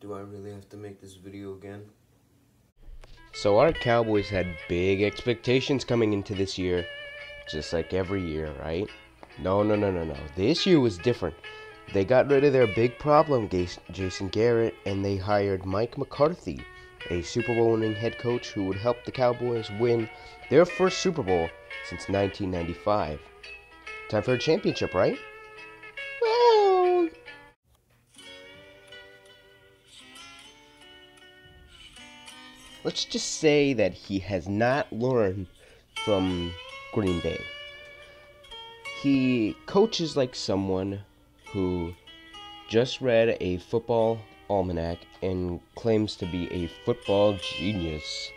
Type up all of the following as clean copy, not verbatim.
Do I really have to make this video again? So our Cowboys had big expectations coming into this year, just like every year, right? No. This year was different. They got rid of their big problem, Jason Garrett, and they hired Mike McCarthy, a Super Bowl winning head coach who would help the Cowboys win their first Super Bowl since 1995. Time for a championship, right? Well, let's just say that he has not learned from Green Bay. He coaches like someone who just read a football almanac and claims to be a football genius.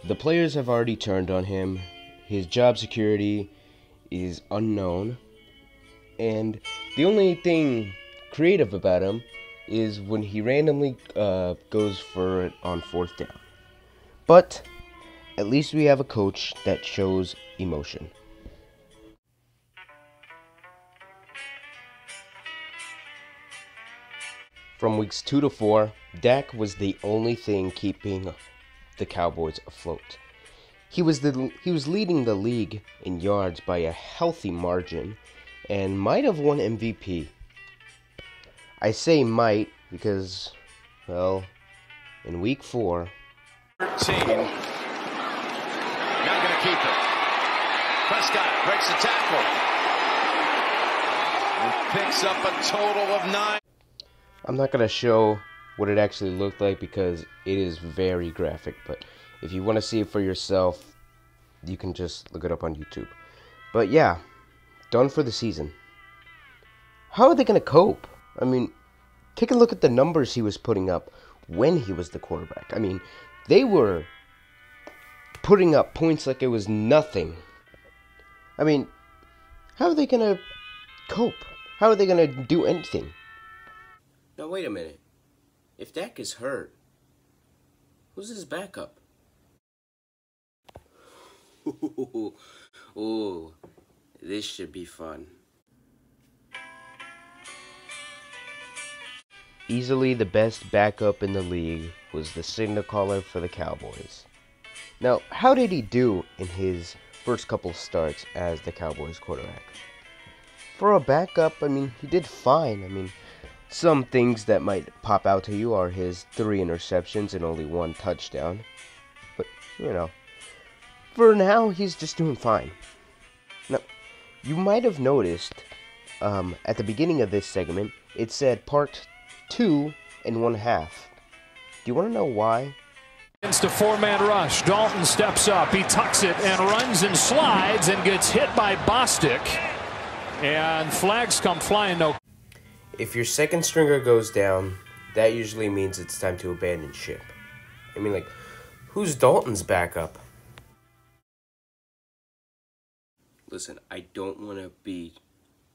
The players have already turned on him. His job security is unknown. And the only thing creative about him is when he randomly goes for it on fourth down. But at least we have a coach that shows emotion. From weeks 2 to 4, Dak was the only thing keeping the Cowboys afloat. He was leading the league in yards by a healthy margin and might have won MVP. I say might because, well, in week 4, 13. Not going to keep it. Prescott breaks the tackle. And picks up a total of 9. I'm not going to show what it actually looked like because it is very graphic, but if you want to see it for yourself, you can just look it up on YouTube. But yeah, done for the season. How are they going to cope? I mean, take a look at the numbers he was putting up when he was the quarterback. I mean, they were putting up points like it was nothing. I mean, how are they going to cope? How are they going to do anything? Now wait a minute. If Dak is hurt, who's his backup? Ooh, this should be fun. Easily the best backup in the league was the signal caller for the Cowboys. Now, how did he do in his first couple starts as the Cowboys quarterback? For a backup, I mean, he did fine. I mean, some things that might pop out to you are his 3 interceptions and only 1 touchdown. But, you know, for now, he's just doing fine. Now, you might have noticed at the beginning of this segment, it said part 2 and 1/2. Do you want to know why? Against a 4-man rush, Dalton steps up, he tucks it and runs and slides and gets hit by Bostic. And flags come flying, no. If your second stringer goes down, that usually means it's time to abandon ship. I mean, like, who's Dalton's backup? Listen, I don't want to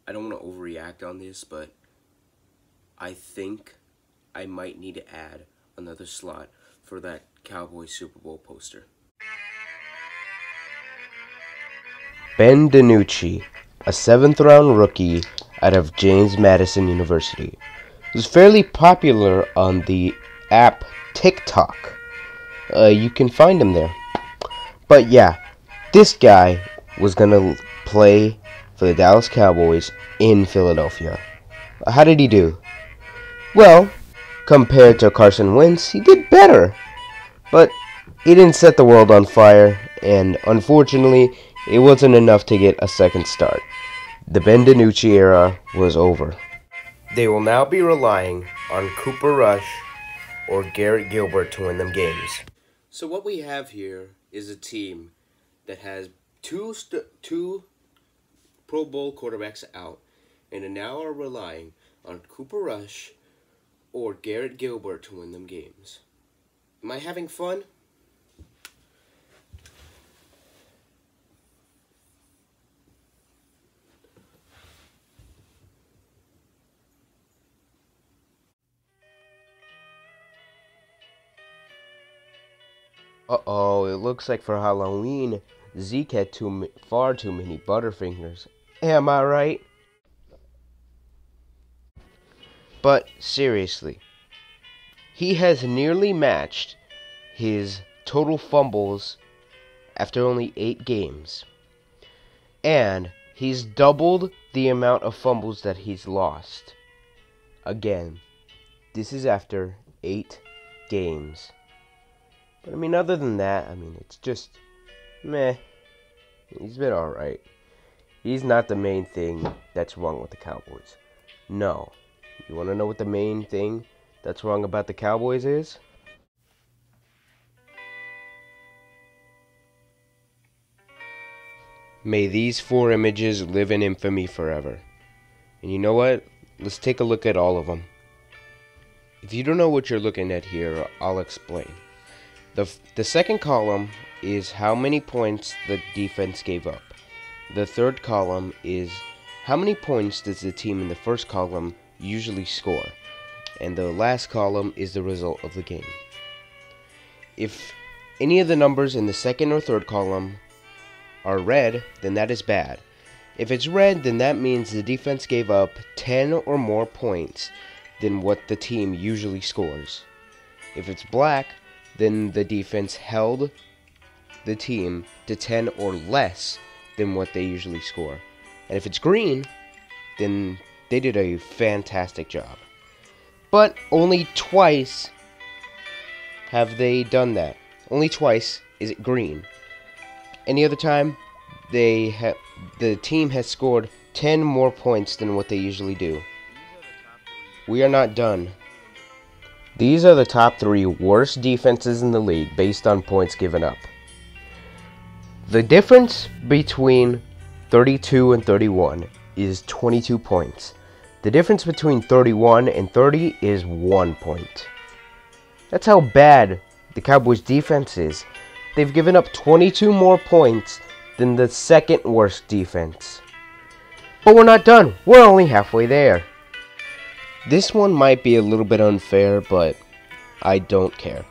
overreact on this, but I think I might need to add another slot for that Cowboys Super Bowl poster. Ben DiNucci, a 7th-round rookie out of James Madison University, was fairly popular on the app TikTok. You can find him there. But yeah, this guy was gonna play for the Dallas Cowboys in Philadelphia. How did he do? Well, compared to Carson Wentz, he did better. But he didn't set the world on fire, and unfortunately, it wasn't enough to get a second start. The Ben DiNucci era was over. They will now be relying on Cooper Rush or Garrett Gilbert to win them games. So what we have here is a team that has two Pro Bowl quarterbacks out, and now are relying on Cooper Rush or Garrett Gilbert to win them games. Am I having fun? Uh-oh, it looks like for Halloween, Zeke had far too many Butterfingers. Am I right? But seriously, he has nearly matched his total fumbles after only 8 games. And he's doubled the amount of fumbles that he's lost. Again, this is after 8 games. But I mean, other than that, I mean, it's just meh. He's been alright. He's not the main thing that's wrong with the Cowboys. No. You want to know what the main thing that's wrong about the Cowboys is? May these 4 images live in infamy forever. And you know what? Let's take a look at all of them. If you don't know what you're looking at here, I'll explain. The second column is how many points the defense gave up. The third column is how many points does the team in the first column usually score. And the last column is the result of the game. If any of the numbers in the second or third column are red, then that is bad. If it's red, then that means the defense gave up 10 or more points than what the team usually scores. If it's black, then the defense held the team to 10 or less than what they usually score. And if it's green, then they did a fantastic job. But only twice have they done that. Only twice is it green. Any other time, the team has scored 10 more points than what they usually do. We are not done. These are the top 3 worst defenses in the league based on points given up. The difference between 32 and 31 is 22 points. The difference between 31 and 30 is 1 point. That's how bad the Cowboys defense is. They've given up 22 more points than the second worst defense. But we're not done. We're only halfway there. This one might be a little bit unfair, but I don't care.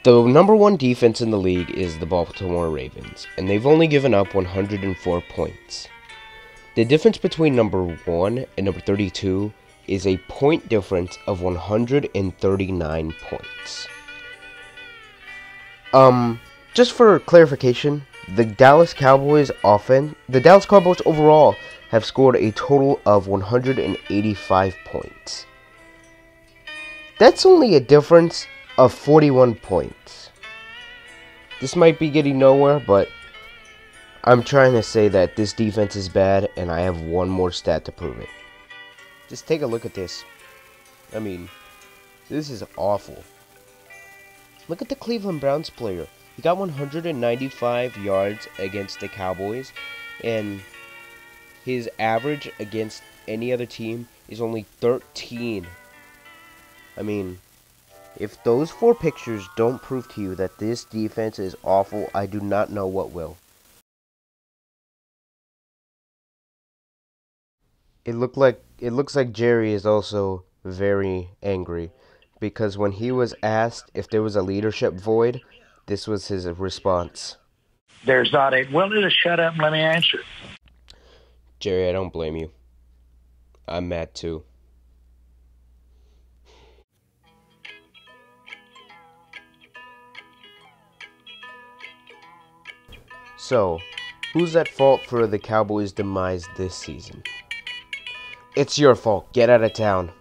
The number 1 defense in the league is the Baltimore Ravens, and they've only given up 104 points. The difference between number 1 and number 32 is a point difference of 139 points. Just for clarification, the Dallas Cowboys overall have scored a total of 185 points. That's only a difference of 41 points. This might be getting nowhere, but I'm trying to say that this defense is bad, and I have one more stat to prove it. Just take a look at this. I mean, this is awful. Look at the Cleveland Browns player. He got 195 yards against the Cowboys, and his average against any other team is only 13. I mean, if those 4 pictures don't prove to you that this defense is awful, I do not know what will. It looks like Jerry is also very angry, because when he was asked if there was a leadership void, this was his response. There's not a... Well, just shut up and let me answer. Jerry, I don't blame you. I'm mad too. So, who's at fault for the Cowboys' demise this season? It's your fault. Get out of town.